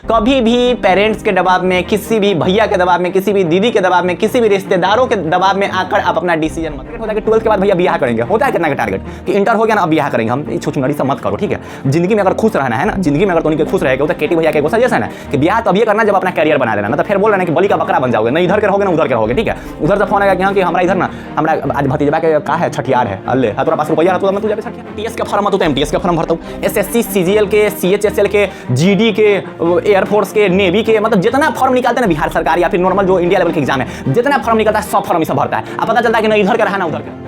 कभी भी पेरेंट्स के दबाव में, किसी भी भैया के दबाव में, किसी भी दीदी के दबाव में, किसी भी रिश्तेदारों के दबाव में आकर आप अपना डिसीजन मत। होता है कि 12th के बाद भैया ब्याह करेंगे, होता है कितना का टारगेट कि इंटर हो गया ना अब ब्याह करेंगे हम, छुछुनरी सब मत करो, ठीक है। जिंदगी में अगर खुश रहना है ना, जिंदगी में अगर तो खुश रहेगा, तो केटी भैया के सजेशन है कि ब्याह तब ये करना जब अपना कैरियर बना लेना, तो फिर बोल रहे हैं कि बलि का बकरा बन जाओगे, ना इधर के रहोगे ना उधर के रहोगे, ठीक है। उधर से फोन आएगा कि हाँ कि हमारा इधर ना, हमारा आज भतीजा के का है छठियार है, अल्ले है तोरा पास रुपया है तो मैं तुझे छठियार। टीएस का फॉर्म मत होता है, एमटीएस का फॉर्म भरता हूँ, एसएससी सीजीएल के, सीएचएसएल के, जीडी के, एयरफोर्स के, नेवी के, मतलब जितना फॉर्म निकालते हैं ना बिहार सरकार या फिर नॉर्मल जो इंडिया लेवल के एग्जाम है, जितना फॉर्म निकलता है सब फॉर्म इसे भरता है। अब पता चलता है कि ना इधर का रहा ना उधर का।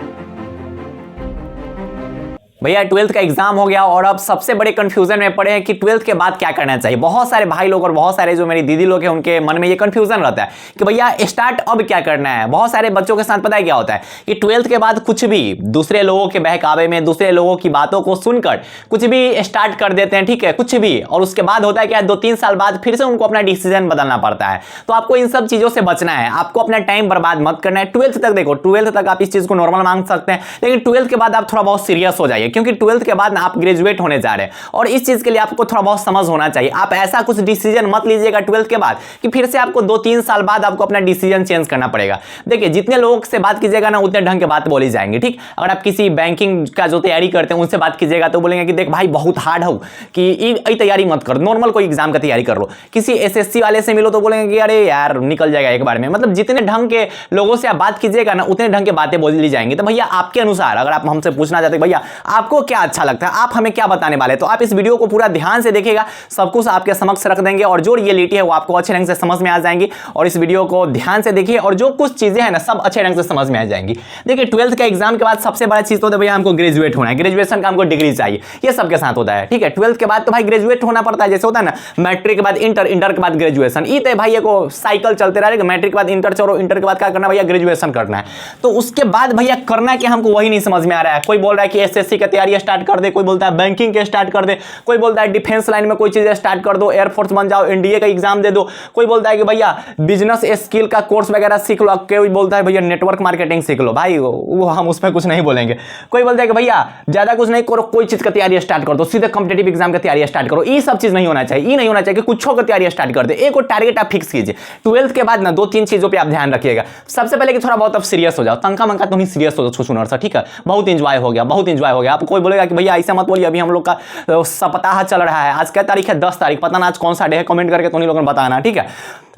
भैया 12th का एग्जाम हो गया और अब सबसे बड़े कंफ्यूजन में पड़े हैं कि 12th के बाद क्या करना चाहिए। बहुत सारे भाई लोग और बहुत सारे जो मेरी दीदी लोग हैं उनके मन में ये कंफ्यूजन रहता है कि भैया स्टार्ट अब क्या करना है। बहुत सारे बच्चों के साथ पता है क्या होता है कि 12th के बाद कुछ भी दूसरे लोगों के बहकावे में, दूसरे लोगों की बातों को सुनकर कुछ भी स्टार्ट कर देते हैं, ठीक है, कुछ भी, और उसके बाद होता है क्या 2-3 साल बाद फिर से उनको अपना डिसीजन बदलना पड़ता है। तो आपको इन सब चीजों से बचना है, आपको अपना टाइम बर्बाद मत करना है। 12th तक देखो, 12th तक आप इस चीज को नॉर्मल मांग सकते हैं, लेकिन 12th के बाद आप थोड़ा बहुत सीरियस हो जाइए, क्योंकि 12th के बाद आप ग्रेजुएट होने जा रहे हैं और इस चीज के लिए आपको थोड़ा बहुत समझ होना चाहिए। आप ऐसा कुछ डिसीजन मत लीजिएगा 12th के बाद कि फिर से आपको 2-3 साल बाद आपको अपना डिसीजन चेंज करना पड़ेगा। देखिए जितने लोगों से बात कीजिएगा ना उतने ढंग के बात बोली जाएंगी, ठीक। अगर आप किसी बैंकिंग का जो तैयारी करते हैं उनसे बात कीजिएगा तो बोलेंगे कि देख भाई बहुत हार्ड हो कि ये तैयारी मत कर, नॉर्मल कोई एग्जाम का तैयारी कर लो। किसी एसएससी वाले से मिलो तो बोलेंगे कि अरे यार निकल जाएगा एक बार में। मतलब जितने ढंग के लोगों से आप बात कीजिएगा ना उतने ढंग के बातें बोली जाएंगी। तो भैया आपके अनुसार अगर आप हमसे पूछना चाहते हैं भैया आपको क्या अच्छा लगता है, आप हमें क्या बताने वाले, तो आप इस वीडियो को पूरा ध्यान से देखिएगा, सब कुछ आपके समक्ष रख देंगे और जो रियलिटी है वो आपको अच्छे ढंग से समझ में आ जाएंगी। और इस वीडियो को ध्यान से देखिए और जो कुछ चीजें हैं ना सब अच्छे ढंग से समझ में आ जाएंगी। देखिए 12th के एग्जाम के बाद सबसे बड़ा चीज तो भैया हमको ग्रेजुएट होना है, ग्रेजुएशन का हमको डिग्री चाहिए, ये सबके साथ होता है, ठीक है। 12th के बाद तो भाई ग्रेजुएट होना पड़ता है, जैसे होता है ना मैट्रिक के बाद इंटर, इंटर के बाद ग्रेजुएशन, ये तो भाई को साइकिल चलते रहेगा, मैट्रिक के बाद इंटर चलो, इंटर के बाद क्या करना भैया ग्रेजुएशन करना है। तो उसके बाद भैया करना क्या हमको वही नहीं समझ में आ रहा है। कोई बोल रहा है कि एसएससी की तैयारी स्टार्ट कर दे, कोई बोलता है बैंकिंग के स्टार्ट कर दे, कोई बोलता है डिफेंस लाइन में कोई चीजें स्टार्ट कर दो, एयरफोर्स बन जाओ, एनडीए का एग्जाम दे दो, कोई बोलता है कि भैया बिजनेस स्किल का कोर्स वगैरह सीख लो, कोई बोलता है भैया नेटवर्क मार्केटिंग सीख लो। भाई वो हम उसमें कुछ नहीं बोलेंगे। कोई बोलता है कि भैया ज्यादा कुछ नहीं करो, कोई चीज का तैयारी स्टार्ट कर दो, सीधे कॉम्पिटिटिव एग्जाम की तैयारी स्टार्ट करो। ये सब चीज नहीं होना चाहिए, ये नहीं होना चाहिए कि कुछ की तैयारी स्टार्ट कर दे। एक टारगेट आप फिक्स कीजिए। 12th के बाद ना 2-3 चीजों पर आप ध्यान रखिएगा। सबसे पहले कि थोड़ा बहुत आप सीरियस हो जाओ, तंका मंका तो नहीं सीरियस हो जाओ छुछुनर सा, ठीक है। बहुत इंजॉय हो गया, बहुत इंजॉय हो गया। आप कोई बोलेगा कि भैया ऐसा मत बोलिए, अभी हम लोग का सप्ताह चल रहा है, आज क्या तारीख है 10 तारीख, पता ना आज कौन सा डे है, कमेंट करके तो नहीं लोगों ने बताना, ठीक है।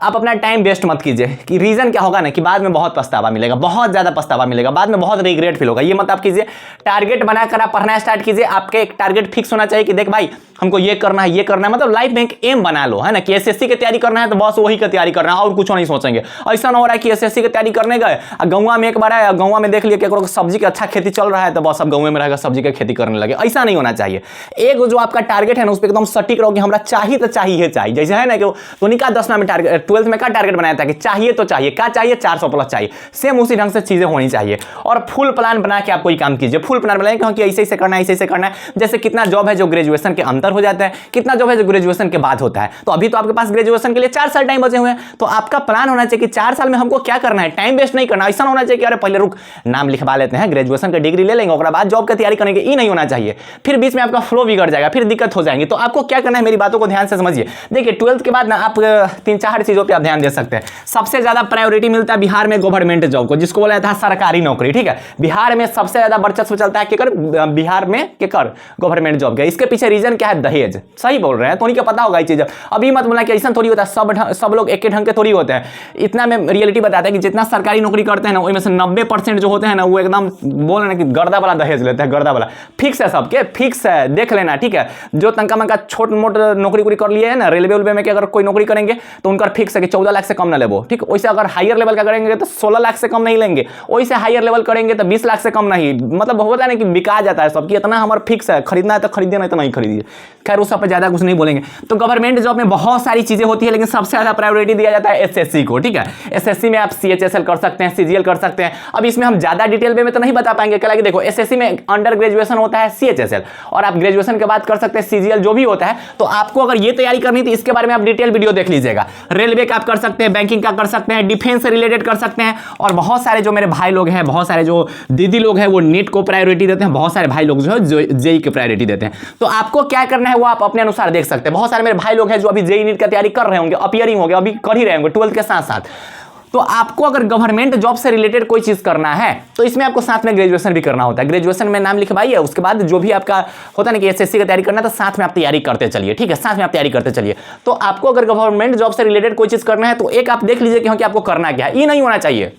आप अपना टाइम वेस्ट मत कीजिए कि रीजन क्या होगा ना कि बाद में बहुत पछतावा मिलेगा, बहुत ज्यादा पछतावा मिलेगा, बाद में बहुत रिग्रेट फील होगा। ये मत आप कीजिए। टारगेट बनाकर आप पढ़ना स्टार्ट कीजिए। आपके एक टारगेट फिक्स होना चाहिए कि देख भाई हमको ये करना है, ये करना है, मतलब लाइफ में एक एम बना लो, है ना, कि एसएससी की तैयारी करना है तो बस वही की तैयारी करना है और कुछ नहीं सोचेंगे। ऐसा ना हो रहा है कि एसएससी की तैयारी करने गए, गाँव में एक बार है, गाँव में देख लिया कि सब्जी का अच्छा खेती चल रहा है तो बस अब गाँव में रहेगा सब्जी की खेती करने लगे। ऐसा नहीं होना चाहिए। एक जो आपका टारगेट है ना उस पर एकदम सटीक रहो कि हमरा चाहिए तो चाहिए चाहिए। जैसे है ना कि तोनिका 10 में टारगेट, 12th में क्या टारगेट बनाया था कि चाहिए तो चाहिए, क्या चाहिए 400 प्लस चाहिए। सेम उसी ढंग से चीजें होनी चाहिए और फुल प्लान बना के आप कोई काम कीजिए। फुल प्लान बनाइए क्योंकि ऐसे ऐसे करना है, ऐसे ऐसे करना है। जैसे कितना जॉब है जो ग्रेजुएशन के अंदर हो जाता है, कितना जॉब है जो ग्रेजुएशन के बाद होता है। तो अभी तो आपके पास ग्रेजुएशन के लिए 4 साल टाइम बचे हुए हैं, तो आपका प्लान होना चाहिए कि 4 साल में हमको क्या करना है। टाइम वेस्ट नहीं करना। ऐसा होना चाहिए कि अरे पहले रुक नाम लिखवा लेते हैं, ग्रेजुएशन की डिग्री ले लेंगे, उसके बाद जॉब की तैयारी करेंगे। ये नहीं होना चाहिए। फिर बीच में आपका फ्लो बिगड़ जाएगा, फिर दिक्कत हो जाएंगी। तो आपको क्या करना है, मेरी बातों को ध्यान से समझिए। देखिए 12th के बाद ना आप 3-4 चीजों पर आप ध्यान दे सकते हैं। सबसे ज्यादा प्रायोरिटी मिलता है बिहार में गवर्नमेंट जॉब को, जिसको बोला जाता है सरकारी नौकरी, ठीक है। बिहार में सबसे ज्यादा वर्चस्व चलता है केकर, बिहार में केकर गवर्नमेंट जॉब का। इसके पीछे रीजन क्या है, दहेज। सही बोल रहे हैं, तो उन्हें पता होगा ये चीज। अभी मत बोलना कि ऐसा थोड़ी होता है, सब लोग एक ढंग के थोड़ी होते हैं। इतना में रियलिटी बताता है कि जितना सरकारी नौकरी करते हैं ना उसमें से 90% जो होते हैं ना वो एकदम बोल रहे हैं कि गर्दा वाला दहेज लेते हैं, गर्दा वाला। फिक्स है, सबके फिक्स है, देख लेना, ठीक है। जो तंका मंका छोट मोट नौकरी कर लिए है ना, रेलवे उलवे में अगर कोई नौकरी करेंगे तो उनका फिक्स है कि 14 लाख से कम ना लेबो, ठीक। वैसे अगर हायर लेवल का करेंगे तो 16 लाख से कम नहीं लेंगे, वैसे हायर लेवल करेंगे तो 20 लाख से कम नहीं। मतलब होता है ना कि बिका जाता है सबकी, इतना हमारा फिक्स है, खरीदना है तो खरीदिए, नहीं तो नहीं खरीदिए। खैर उस सब पे ज्यादा कुछ नहीं बोलेंगे। तो गवर्नमेंट जॉब में बहुत सारी चीजें होती है, लेकिन सबसे ज्यादा प्रायोरिटी दिया जाता है एसएससी को, ठीक है। एसएससी में आप सीएचएसएल कर सकते हैं, सीजीएल कर सकते हैं। अब इसमें हम ज्यादा डिटेल में तो नहीं बता पाएंगे, क्या लगे। देखो एसएससी में अंडर ग्रेजुएशन होता है सीएचएसएल, और आप ग्रेजुएशन के बाद कर सकते हैं सीजीएल जो भी होता है। तो आपको अगर ये तैयारी करनी थी इसके बारे में आप डिटेल वीडियो देख लीजिएगा। रेलवे का आप कर सकते हैं, बैंकिंग का कर सकते हैं, डिफेंस से रिलेटेड कर सकते हैं। और बहुत सारे जो मेरे भाई लोग हैं, बहुत सारे जो दीदी लोग हैं, वो नीट को प्रायोरिटी देते हैं, बहुत सारे भाई लोग जो है जेई की प्रायोरिटी देते हैं। तो आपको क्या करना है वो आप अपने अनुसार देख सकते हैं। बहुत सारे मेरे भाई लोग हैं जो अभी जेई नीट की तैयारी कर रहे होंगे, अपीयरिंग हो गया, अभी कर ही रहे होंगे 12th के साथ साथ। तो आपको अगर गवर्नमेंट जॉब से रिलेटेड कोई चीज करना है तो इसमें आपको साथ में ग्रेजुएशन भी करना होता है। ग्रेजुएशन में नाम लिखवाइए, उसके बाद जो भी आपका होता है ना कि एसएससी की तैयारी करना है तो साथ में आप तैयारी करते चलिए, ठीक है, साथ में आप तैयारी करते चलिए। तो आपको अगर गवर्नमेंट जॉब से रिलेटेड कोई चीज करना है तो एक आप देख लीजिए कि आपको करना क्या है। ये नहीं होना चाहिए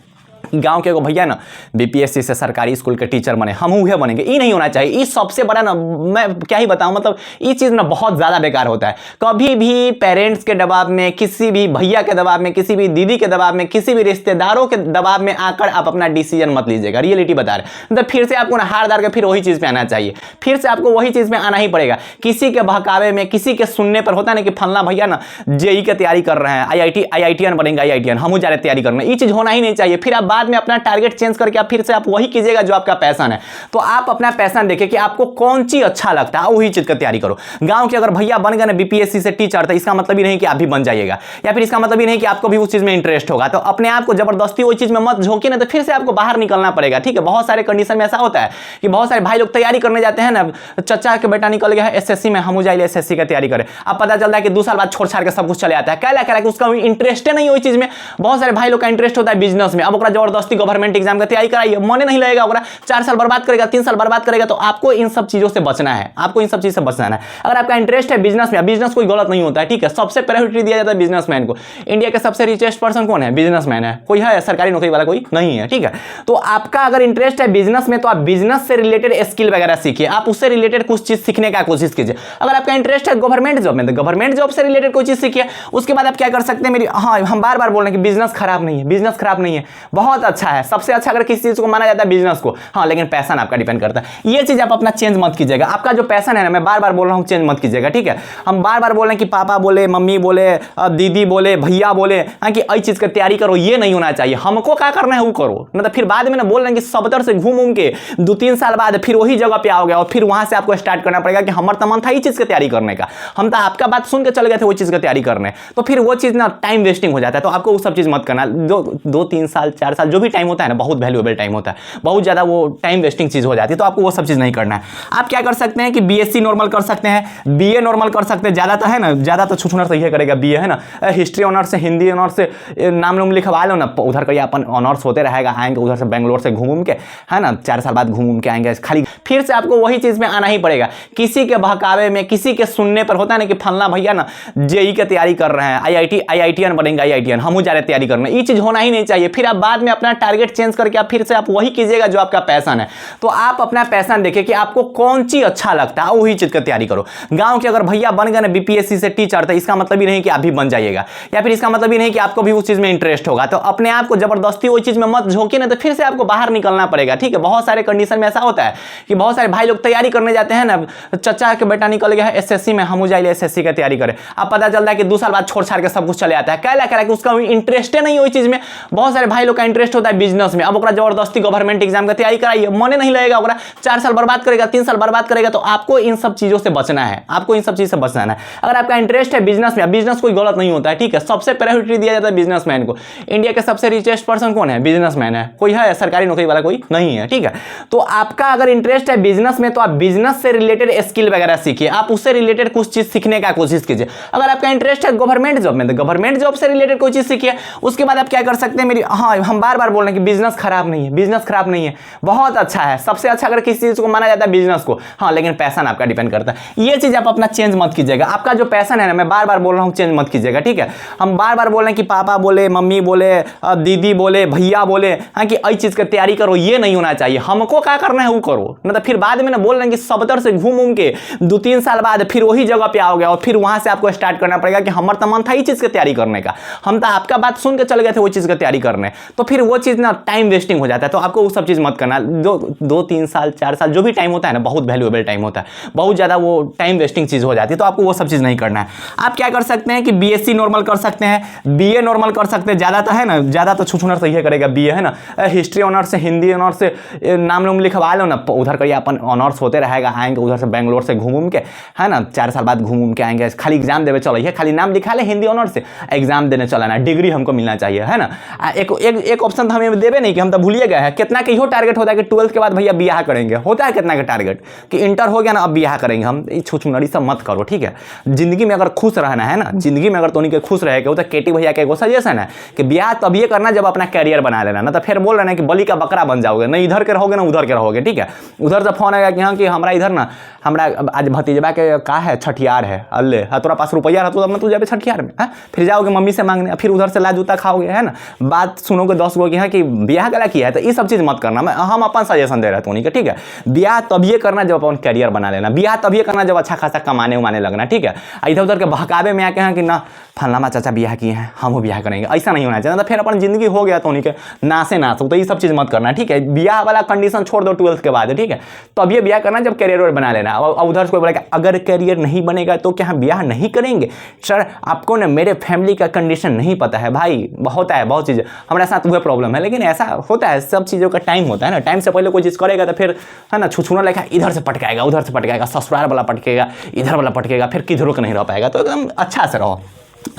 गांव के एगो भैया ना बीपीएससी से सरकारी स्कूल के टीचर बने, हम उहे बनेंगे, ये नहीं होना चाहिए। ये सबसे बड़ा ना, मैं क्या ही बताऊं, मतलब ये चीज़ ना बहुत ज़्यादा बेकार होता है। कभी भी पेरेंट्स के दबाव में, किसी भी भैया के दबाव में, किसी भी दीदी के दबाव में, किसी भी रिश्तेदारों के दबाव में आकर आप अपना डिसीजन मत लीजिएगा। रियलिटी बता रहे हैं, मतलब फिर से आपको ना हार दार के फिर वही चीज़ पे आना चाहिए, फिर से आपको वही चीज़ में आना ही पड़ेगा। किसी के बहकावे में, किसी के सुनने पर होता है ना कि फलना भैया ना जेई की तैयारी कर रहे हैं, आईआईटीएन बनेंगे, आईआईटीएन हम जा रहे तैयारी करना, ये चीज़ होना ही नहीं चाहिए। फिर आप बाद में अपना टारगेट चेंज करके आप फिर से आप वही कीजिएगा जो आपका पैशन है। तो आप अपना पैशन देखिए कि आपको कौन चीज अच्छा लगता है, वही चीज की तैयारी करो। गांव के अगर भैया बन गए ना बीपीएससी से टीचर, तो इसका मतलब ही नहीं कि आप भी बन जाइएगा, या फिर इसका मतलब ही नहीं कि आपको भी उस चीज में इंटरेस्ट होगा। तो अपने आप को जबरदस्ती वही चीज में मत झोंकिए ना, तो फिर से आपको बाहर निकलना पड़ेगा, ठीक है। बहुत सारे कंडीशन में ऐसा होता है कि बहुत सारे भाई लोग तैयारी करने जाते हैं ना, चचा के बेटा निकल गया है एसएससी में, हम जाइए एसएससी की तैयारी करें। अब पता चलता है कि 2 साल बाद छोड़ छाड़ के सब कुछ चले आता है, क्या कि उसका इंटरेस्ट नहीं है वही चीज में। बहुत सारे भाई लोग का इंटरेस्ट होता है बिजनेस में, अब ओकरा जबरदस्ती गवर्नमेंट एग्जाम की तैयारी कराइए, मने नहीं लगेगा, ओकरा 4 साल बर्बाद करेगा, 3 साल बर्बाद करेगा। तो आपको इन सब चीजों से बचना है, आपको इन सब चीज से बचना है। अगर आपका इंटरेस्ट है बिजनेस में, बिजनेस कोई गलत नहीं होता है, ठीक है, सबसे प्रायोरिटी दिया जाता है बिजनेसमैन को। इंडिया के सबसे रिचेस्ट पर्सन कौन है? बिजनेसमैन है। कोई है सरकारी नौकरी वाला? कोई नहीं है, ठीक है। तो आपका अगर इंटरेस्ट है बिजनेस में तो आप बिजनेस से रिलेटेड स्किल वगैरह सीखिए, आप उससे रिलेटेड कुछ चीज सीखने का कोशिश कीजिए। अगर आपका इंटरेस्ट है गवर्नमेंट जॉब में तो गवर्नमेंट जॉब से रिलेटेड कोई चीज सीखिए। उसके बाद आप क्या कर सकते हैं, मेरी हम बार बार बोल रहे हैं कि बिजनेस खराब नहीं है, बिजनेस खराब नहीं है, बहुत अच्छा है। सबसे अच्छा अगर किसी चीज को माना जाता है बिजनेस को, हाँ, लेकिन पैशन आपका डिपेंड करता है। ये चीज आप अपना चेंज मत कीजिएगा। आपका जो पैशन है ना, मैं बार बार बोल रहा हूं, चेंज मत कीजिएगा, ठीक है। हम बार बार बोल रहे हैं कि पापा बोले, मम्मी बोले, दीदी बोले, भैया बोले, हाँ, कि चीज की तैयारी करो, ये नहीं होना चाहिए। हमको क्या करना है वो करो, नहीं तो फिर बाद में ना बोल रहे हैं कि सब तरह से घूम के 2-3 साल बाद फिर वही जगह पे आओगे और फिर वहां से आपको स्टार्ट करना पड़ेगा कि हमारा मन था ये चीज की तैयारी करने का, हम तो आपका बात सुन के चले गए थे वो चीज की तैयारी करने, तो फिर वो चीज ना टाइम वेस्टिंग हो जाता है। तो आपको वो सब चीज मत करना। 2-3 साल 4 साल जो भी टाइम होता है ना, बहुत वैल्यूएबल टाइम होता है, बहुत ज्यादा वो टाइम वेस्टिंग चीज हो जाती है। तो आपको वो सब चीज नहीं करना है। आप क्या कर सकते हैं कि बीएससी नॉर्मल कर सकते हैं, बीए नॉर्मल कर सकते हैं। ज्यादा तो है ना, ज्यादा तो छुछुनर से ही करेगा बीए, है ना। हिस्ट्री ऑनर्स से, हिंदी ऑनर्स से नाम लोग लिखवा लो ना, उधर का अपन ऑनर्स होते रहेगा, आएंगे उधर से बेंगलोर से घूम के, है ना, 4 साल बाद घूम के आएंगे खाली। फिर से आपको वही चीज में आना ही पड़ेगा। किसी के बहकावे में, किसी के सुनने पर होता है ना कि फलना भैया ना जेई की तैयारी कर रहे हैं, आईआईटीएन बनेंगे, आईआईटीएन हम जा रहे तैयारी करना, ये चीज होना ही नहीं चाहिए। फिर आप बाद में अपना टारगेट चेंज करके आप फिर से आप वही कीजिएगा जो आपका पैशन है। तो आप अपना पैशन देखिए कि आपको कौन चीज अच्छा लगता है, वही चीज की तैयारी करो। गांव के अगर भैया बन गए ना बीपीएससी से टीचर, तो इसका मतलब ही नहीं कि आप भी बन जाइएगा, या फिर इसका मतलब ही नहीं कि आपको भी उस चीज में इंटरेस्ट होगा। तो अपने आप को जबरदस्ती वही चीज में मत झोंकिए ना, तो फिर से आपको बाहर निकलना पड़ेगा, ठीक है। बहुत सारे कंडीशन में ऐसा होता है कि बहुत सारे भाई लोग तैयारी करने जाते हैं ना, चचा के बेटा निकल गया है एसएससी में, हम जाइए एसएससी की तैयारी करें। अब पता चलता है कि 2 साल बाद छोड़ छाड़ के सब कुछ चले आता है, क्या कि उसका इंटरेस्ट नहीं है वही चीज में। बहुत सारे भाई लोग का इंटरेस्ट होता है बिजनेस में, अब ओकरा जबरदस्ती गवर्नमेंट एग्जाम की तैयारी कराइए, मने नहीं लगेगा, ओकरा 4 साल बर्बाद करेगा, 3 साल बर्बाद करेगा। तो आपको इन सब चीजों से बचना है, आपको इन सब चीज से बचना है। अगर आपका इंटरेस्ट है बिजनेस में, बिजनेस कोई गलत नहीं होता है, ठीक है, सबसे प्रायोरिटी दिया जाता है बिजनेसमैन को। इंडिया के सबसे रिचेस्ट पर्सन कौन है? बिजनेसमैन है। कोई है सरकारी नौकरी वाला? कोई नहीं है, ठीक है। तो आपका अगर इंटरेस्ट है बिजनेस में तो आप बिजनेस से रिलेटेड स्किल वगैरह सीखिए, आप उससे रिलेटेड कुछ चीज सीखने का कोशिश कीजिए। अगर आपका इंटरेस्ट है गवर्नमेंट जॉब में तो गवर्नमेंट जॉब से रिलेटेड कोई चीज सीखिए। उसके बाद आप क्या कर सकते हैं, मेरी हम बार बार बोल रहे हैं कि बिजनेस खराब नहीं है, बिजनेस खराब नहीं है, बहुत अच्छा है। सबसे अच्छा अगर किसी चीज को माना जाता है बिजनेस को, हाँ, लेकिन पैशन आपका डिपेंड करता है। ये चीज आप अपना चेंज मत कीजिएगा। आपका जो पैशन है ना, मैं बार बार बोल रहा हूँ, चेंज मत कीजिएगा, ठीक है। हम बार बार बोल रहे हैं कि पापा बोले, मम्मी बोले, दीदी बोले, भैया बोले, हाँ, कि इस चीज की तैयारी करो, ये नहीं होना चाहिए। हमको क्या करना है वो करो, नहीं तो फिर बाद में ना बोल रहे हैं कि सब तरह से घूम के 2-3 साल बाद फिर वही जगह पे आओगे और फिर वहां से आपको स्टार्ट करना पड़ेगा कि हमारा मन था ये चीज की तैयारी करने का, हम तो आपका बात सुन के चले गए थे वो चीज की तैयारी करने। तो फिर वो चीज़ ना टाइम वेस्टिंग हो जाता है। तो आपको वो सब चीज़ मत करना। 2-3 साल 4 साल जो भी टाइम होता है ना, बहुत वैल्यूएबल टाइम होता है, बहुत ज़्यादा वो टाइम वेस्टिंग चीज़ हो जाती है। तो आपको वो सब चीज़ नहीं करना है। आप क्या कर सकते हैं कि बीएससी नॉर्मल कर सकते हैं, बीए नॉर्मल कर सकते हैं। ज़्यादा तो है ना, ज़्यादा तो छुछुनर सही है करेगा बीए, है ना। हिस्ट्री ऑनर्स से, हिंदी ऑनर्स से नाम नाम लिखवा लो ना, उधर करिए, अपन ऑनर्स होते रहेगा। आएंगे उधर से बेंगलोर से घूम के, है ना, 4 साल बाद घूम के आएंगे। खाली एग्जाम देवे चलो, खाली नाम लिखा ले हिंदी ऑनर्स से, एग्जाम देने चलाना, डिग्री हमको मिलना चाहिए, है ना। एक ऑप्शन तो हमें देवे नहीं कि हम तो भूलिए गए हैं। कितना का इहो टारगेट होता है कि 12th के बाद भैया बियाह करेंगे, होता है कितना का टारगेट कि इंटर हो गया ना, अब बियाह करेंगे हम। छुछुनरी सब मत करो, ठीक है। जिंदगी में अगर खुश रहना है ना, जिंदगी में अगर तो नहीं खुश रहेगा, तो केटी भैया का एगो सजेशन है कि बियाह तब ये करना जब अपना कैरियर बना लेना, ना तो फिर बोल रहे हैं कि बलि का बकरा बन जाओगे, ना इधर के रहोगे ना उधर के रहोगे, ठीक है। उधर से फोन आएगा कि हाँ कि हमारा इधर ना, हमारा आज भतीजबा के का है छठियार है, अल्ले तोरा पास रुपया है तो अब तू जाबे छठियार में, फिर जाओगे मम्मी से मांगने, फिर उधर से ला जूता खाओगे, है ना। बात सुनोगे 10 गो की है कि बियाह गला किया है। तो ये सब चीज़ मत करना। हम अपन सजेशन दे रहे हैं, ठीक है। बियाह तब ये करना जब अपन कैरियर बना लेना, बियाह तब ये करना जब अच्छा खासा कमाने उमाने लगना, ठीक है। इधर उधर के बहकावे में आके हैं कि ना फलाना चाचा बियाह किए हैं, हम बियाह करेंगे, ऐसा नहीं होना चाहिए। तो फिर अपन जिंदगी हो गया तो उन्हीं के नासे नासो। तो ये सब चीज़ मत करना, ठीक है। बियाह वाला कंडीशन छोड़ दो 12th के बाद, ठीक है। तब ये बियाह करना जब कैरियर बना लेना। और उधर से कोई बोला अगर कैरियर नहीं बनेगा तो क्या हम बियाह नहीं करेंगे? सर आपको ना मेरे फैमिली का कंडीशन नहीं पता है भाई, होता है बहुत चीज़ें, हमारे साथ वह प्रॉब्लम है, लेकिन ऐसा होता है, सब चीज़ों का टाइम होता है ना। टाइम से पहले कोई चीज़ करेगा तो फिर है ना छुछुना लेखा इधर से पटकाएगा, उधर से पटकाएगा, ससुराल वाला पटकेगा, इधर वाला पटकेगा, फिर किधरों का नहीं रह पाएगा। तो एकदम अच्छा से रहो।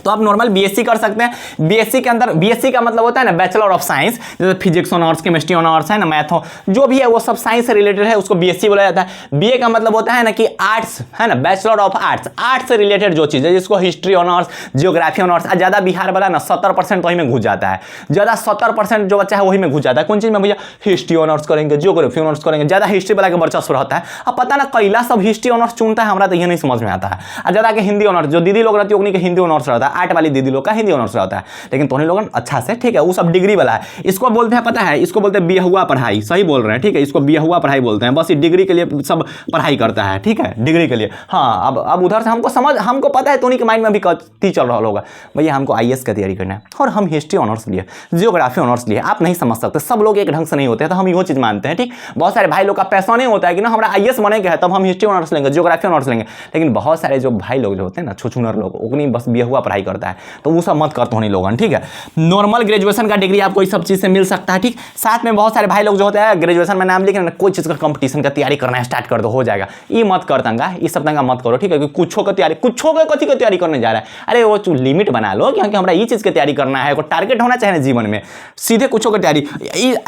तो आप नॉर्मल बीएससी कर सकते हैं। बीएससी के अंदर, बीएससी का मतलब होता है ना बैचलर ऑफ साइंस, जैसे फिजिक्स ऑनर्स, केमिस्ट्री ऑनर्स, है ना, मैथ जो भी है वो सब साइंस से रिलेटेड है, उसको बीएससी बोला जाता है। बीए का मतलब होता है ना कि आर्ट्स, है ना, बैचलर ऑफ आर्ट्स, आर्ट्स से रिलेटेड जो चीज़ है, जिसको हिस्ट्री ऑनर्स, जियोग्राफी ऑनर्स। ज़्यादा बिहार वाला ना 70% वही में घुस जाता है, ज़्यादा 70% जो बच्चा है वही में घुस जाता है। कौन चीज़ में भैया? हिस्ट्री ऑनर्स करेंगे, जियोग्राफी ऑनर्स करेंगे, ज़्यादा हिस्ट्री वाला का वर्चस्व रहता है। अब पता ना कैला सब हिस्ट्री ऑनर्स चुनता है, हमारा तो ये नहीं समझ में आता है। और ज़्यादा के हिंदी ऑनर्स, जो दीदी लोग रहती है उन्हीं के हिंदी ऑनर्स रहता है, आर्ट वाली दीदी लोग का हिंदी ऑनर्स रहता है। लेकिन तोनी लोग अच्छा से, ठीक है, वो सब डिग्री वाला है। इसको बोलते हैं, पता है, इसको बोलते हैं बिहुआ पढ़ाई। सही बोल रहे हैं, ठीक है, इसको बिहुआ पढ़ाई बोलते हैं। बस ये डिग्री के लिए सब पढ़ाई करता है, ठीक है, डिग्री के लिए। हाँ, अब उधर से हमको पता है तोनी के माइंड में भी कथी चल रहा होगा, भैया हमको आईएएस का तैयारी करना है और हम हिस्ट्री ऑनर्स लिए, जियोग्राफी ऑनर्स लिए। आप नहीं समझ सकते, सब लोग एक ढंग से नहीं होते हैं, तो हम ये चीज़ मानते हैं, ठीक। बहुत सारे भाई लोग का पैसा नहीं होता है कि ना हमारा आईएएस बनेगा है तब हम हिस्ट्री ऑनर्स लेंगे, जियोग्राफी ऑनर्स लेंगे। लेकिन बहुत सारे जो भाई लोग जो होते हैं ना, छुछुनर लोग, उन्हीं बस बिहुआ पढ़ाई करता है, तो वो सब मत करते होने लोगन, ठीक है। नॉर्मल ग्रेजुएशन का डिग्री आपको इस सब चीज़ से मिल सकता है, ठीक। साथ में बहुत सारे भाई लोग जो होते हैं ग्रेजुएशन में नाम लिखे, कोई चीज़ का कंपटीशन का तैयारी करना स्टार्ट कर दो, हो जाएगा। ये मत कर तंगा, ये सब तंगा मत करो, ठीक है। कुछों का तैयारी, कुछों का कथी का तैयारी करने जा रहा है? अरे वो लिमिट बना लो, क्योंकि हमारा ये चीज़ की तैयारी करना है, कोई टारगेट होना चाहिए जीवन में। सीधे कुछों का तैयारी,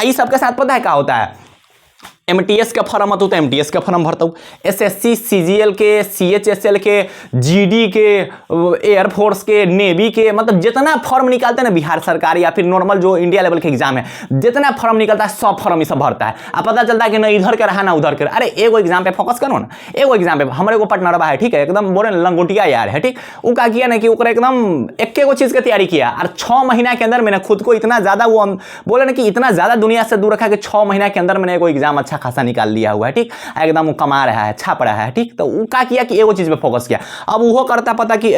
ये सबके साथ पता है क्या होता है? एमटीएस का फॉर्म आता तो एमटीएस का फॉर्म भरता हूँ, एसएससी, सीजीएल के, सीएचएसएल के, जीडी के, एयरफोर्स के, नेवी के, मतलब जितना फॉर्म निकालते हैं ना बिहार सरकार, या फिर नॉर्मल जो इंडिया लेवल के एग्जाम है, जितना फॉर्म निकलता है सब फॉर्म ये सब भरता है। अब पता चलता है कि ना इधर के रहा ना उधर के। अरे एगो एग्जाम पे फोकस करो ना, एगो एग्जाम पे। हमारे को पटनरवा है, ठीक है, एकदम बोले लंगोटिया यार है, ठीक। वो क्या किया ना कि एकदम एक चीज की तैयारी किया, और 6 महीना के अंदर मैंने खुद को इतना ज्यादा, वो बोले ना कि इतना ज्यादा दुनिया से दूर रखा कि 6 महीना के अंदर मैंने कोई एग्जाम अच्छा खासा निकाल लिया हुआ है, ठीक। एकदम कमा रहा है, छाप रहा है, ठीक। तो वो क्या किया कि एगो चीज पे फोकस किया। अब वो करता पता कि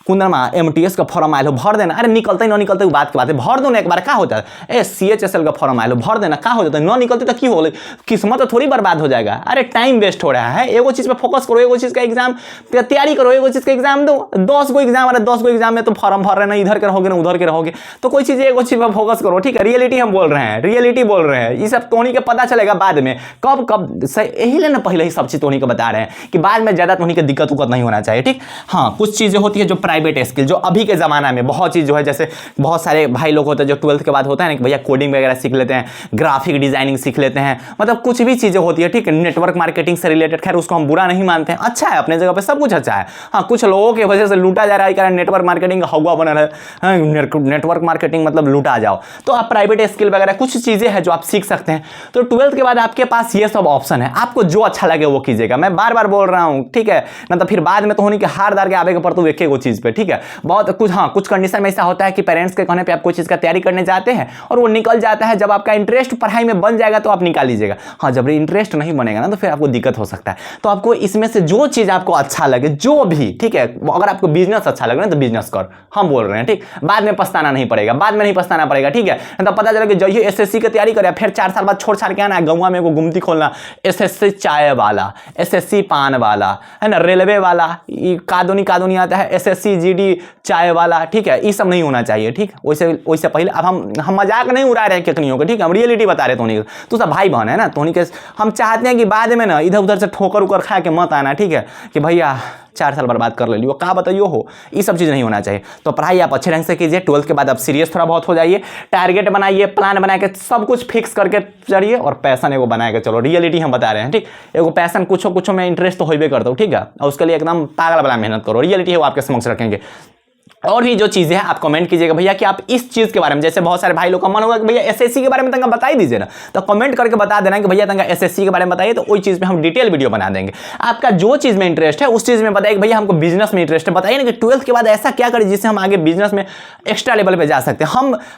कुंदरमा एमटीएस का फॉर्म आया लो, भर देना। अरे निकलते ना निकलते बात की बात है, भर दो ना एक बार, क्या होता है? सीएचएसएल का फॉर्म आया लो, भर देना, क्या हो जाता है? ना निकलते तो क्यों हो, किस्मत तो थोड़ी बर्बाद हो जाएगा। अरे टाइम वेस्ट हो रहा है, एगो चीज पे फोकस करो, एगो चीज का एग्जाम तैयारी करो, एगो चीज का एग्जाम दो। 10 गो एग्जाम, अरे 10 गो एग्जाम में तो फॉर्म भर रहे ना, इधर के रहोगे ना उधर के रहोगे। तो कोई चीज एगो चीज पे फोकस करो, ठीक है। रियलिटी हम बोल रहे हैं, रियलिटी बोल रहे हैं। ये सब तोनी के पता चलेगा बाद में, कब यही लेना, पहले ही सब चीज तोनी के बता रहे हैं कि बाद में ज्यादा तोनी के दिक्कत उक्कत नहीं होना चाहिए, ठीक। हाँ, कुछ चीजें होती है जो प्राइवेट स्किल, जो अभी के ज़माना में बहुत चीज़ जो है, जैसे बहुत सारे भाई लोग होते हैं जो 12th के बाद होता है ना कि भैया कोडिंग वगैरह सीख लेते हैं, ग्राफिक डिजाइनिंग सीख लेते हैं, मतलब कुछ भी चीज़ें होती है, ठीक है, नेटवर्क मार्केटिंग से रिलेटेड। खैर उसको हम बुरा नहीं मानते हैं, अच्छा है, अपने जगह पे सब कुछ अच्छा है। हाँ, कुछ लोगों की वजह से लूटा जा रहा है, कारण नेटवर्क मार्केटिंग का हवा बना रहा है। नेटवर्क मार्केटिंग मतलब लूटा जाओ। तो आप प्राइवेट स्किल वगैरह कुछ चीज़ें हैं जो आप सीख सकते हैं। तो 12th के बाद आपके पास ये सब ऑप्शन है, आपको जो अच्छा लगे वो कीजिएगा। मैं बार बार बोल रहा हूँ, ठीक है ना, तो फिर बाद में तो होने के हार दार के आगे पर तो एक चीज़ पे, ठीक है। बहुत कुछ, हाँ, कुछ कंडीशन में ऐसा होता है कि पेरेंट्स के कहने पे आप कोई चीज़ का तैयारी करने जाते हैं और वो निकल जाता है। जब आपका इंटरेस्ट पढ़ाई में बन जाएगा तो आप निकाल लीजिएगा। हाँ, जब इंटरेस्ट नहीं बनेगा ना तो फिर आपको दिक्कत हो सकता है। तो आपको इसमें से जो चीज़ आपको अच्छा लगे, जो भी, ठीक है। अगर आपको बिजनेस अच्छा लगे ना तो बिजनेस कर, हम बोल रहे हैं, ठीक। बाद में पछताना नहीं पड़ेगा, बाद में नहीं पछताना पड़ेगा, ठीक है। तो पता चला कि जो ये एसएससी की तैयारी करे फिर 4 साल बाद छोड़ छाड़ के आना है, गाँव में एगो गुमती खोलना, एसएससी चाय वाला, एसएससी पान वाला, है ना, रेलवे वाला, कादोनी आता है, एसएससी जीडी चाय वाला, ठीक है। ये सब नहीं होना चाहिए, ठीक। वैसे पहले अब हम मजाक नहीं उड़ा रहे हैं कितनियों के, ठीक है। हम रियलिटी बता रहे हैं तो सब भाई बहन है ना, तो के हम चाहते हैं कि बाद में ना इधर उधर से ठोकर उकर खा के मत आना, ठीक है, कि भैया 4 साल बर्बाद कर ले लियो, कहाँ बताइयो हो। ये सब चीज़ नहीं होना चाहिए। तो पढ़ाई आप अच्छे ढंग से कीजिए। 12th के बाद आप सीरियस थोड़ा बहुत हो जाइए, टारगेट बनाइए, प्लान बना के सब कुछ फिक्स करके चलिए और पैसन एगो बना के चलो। रियलिटी हम बता रहे हैं, ठीक। एगो पैसन कुछ में इंटरेस्ट तो होबे करता हूँ, ठीक है, और उसके लिए एकदम पागल वाला मेहनत करो। रियलिटी है वो आपके समक्ष रखेंगे। और भी जो चीज़ें हैं आप कमेंट कीजिएगा भैया कि आप इस चीज़ के बारे में, जैसे बहुत सारे भाई लोग का मन होगा कि भैया एसएससी के बारे में तंगा बता ही दीजिए ना, तो कमेंट करके बता देना कि भैया तंगा एसएससी के बारे में बताइए, तो वही चीज़ में हम डिटेल वीडियो बना देंगे। आपका जो चीज़ में इंटरेस्ट है उस चीज़ में बताइए कि भैया हमको बिजनेस में इंटरेस्ट है, बताइए ना कि 12th के बाद ऐसा क्या करें जिससे हम आगे बिजनेस में एक्स्ट्रा लेवल पर जा सकते हैं।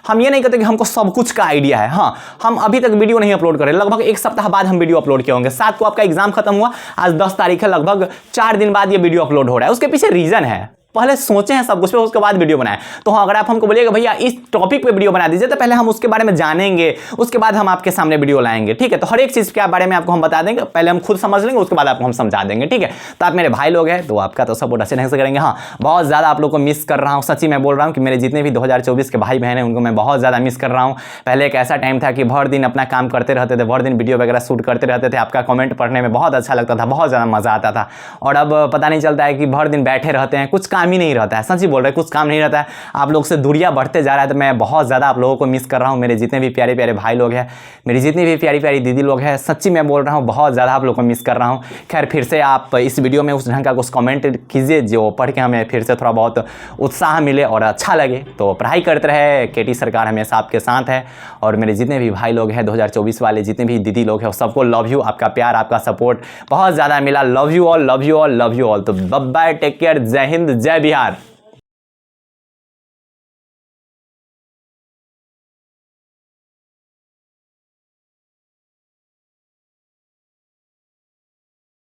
हम ये नहीं कहते कि हमको सब कुछ का आइडिया है। हाँ, हम अभी तक वीडियो नहीं अपलोड करें, लगभग 1 सप्ताह बाद हम वीडियो अपलोड किए होंगे। 7 को आपका एग्जाम खत्म हुआ, आज 10 तारीख है, लगभग 4 दिन बाद ये वीडियो अपलोड हो रहा है। उसके पीछे रीजन है, पहले सोचे हैं सब कुछ पे, उसके बाद वीडियो बनाए। तो हाँ, अगर आप हमको बोलिएगा भैया इस टॉपिक पे वीडियो बना दीजिए, तो पहले हम उसके बारे में जानेंगे, उसके बाद हम आपके सामने वीडियो लाएंगे, ठीक है। तो हर एक चीज़ के बारे में आपको हम बता देंगे, पहले हम खुद समझ लेंगे, उसके बाद आपको हम समझा देंगे, ठीक है। तो आप मेरे भाई लोग हैं तो आपका तो सपोर्ट अच्छे ढंग से करेंगे। हाँ, बहुत ज़्यादा आप लोग को मिस कर रहा हूँ, सच्ची मैं बोल रहा हूँ कि मेरे जितने भी 2024 के भाई बहन हैं उनको मैं बहुत ज़्यादा मिस कर रहा हूँ। पहले एक ऐसा टाइम था कि भर दिन अपना काम करते रहते थे, भर दिन वीडियो वगैरह शूट करते रहते थे, आपका कमेंट पढ़ने में बहुत अच्छा लगता था, बहुत ज़्यादा मज़ा आता था। और अब पता नहीं चलता है कि भर दिन बैठे रहते हैं, कुछ काम ही नहीं रहता है। सच्ची बोल रहे हैं, कुछ काम नहीं रहता है, आप लोग से दूरियां बढ़ते जा रहा है। तो मैं बहुत ज़्यादा आप लोगों को मिस कर रहा हूं। मेरे जितने भी प्यारे प्यारे भाई लोग हैं, मेरी जितनी भी प्यारी प्यारी दीदी लोग हैं, सच्ची मैं बोल रहा हूं बहुत ज़्यादा आप लोग को मिस कर रहा हूं। खैर, फिर से आप इस वीडियो में उस ढंग का कुछ कमेंट कीजिए जो पढ़ के हमें फिर से थोड़ा बहुत उत्साह मिले और अच्छा लगे। तो पढ़ाई करते रहे, केटी सरकार हमेशा आपके साथ है। और मेरे जितने भी भाई लोग हैं 2024 वाले, जितने भी दीदी लोग हैं, सबको लव यू। आपका प्यार, आपका सपोर्ट बहुत ज़्यादा मिला। Love you all, love you all, love you all. तो बाय बाय, टेक केयर, जय हिंद, जय बिहार।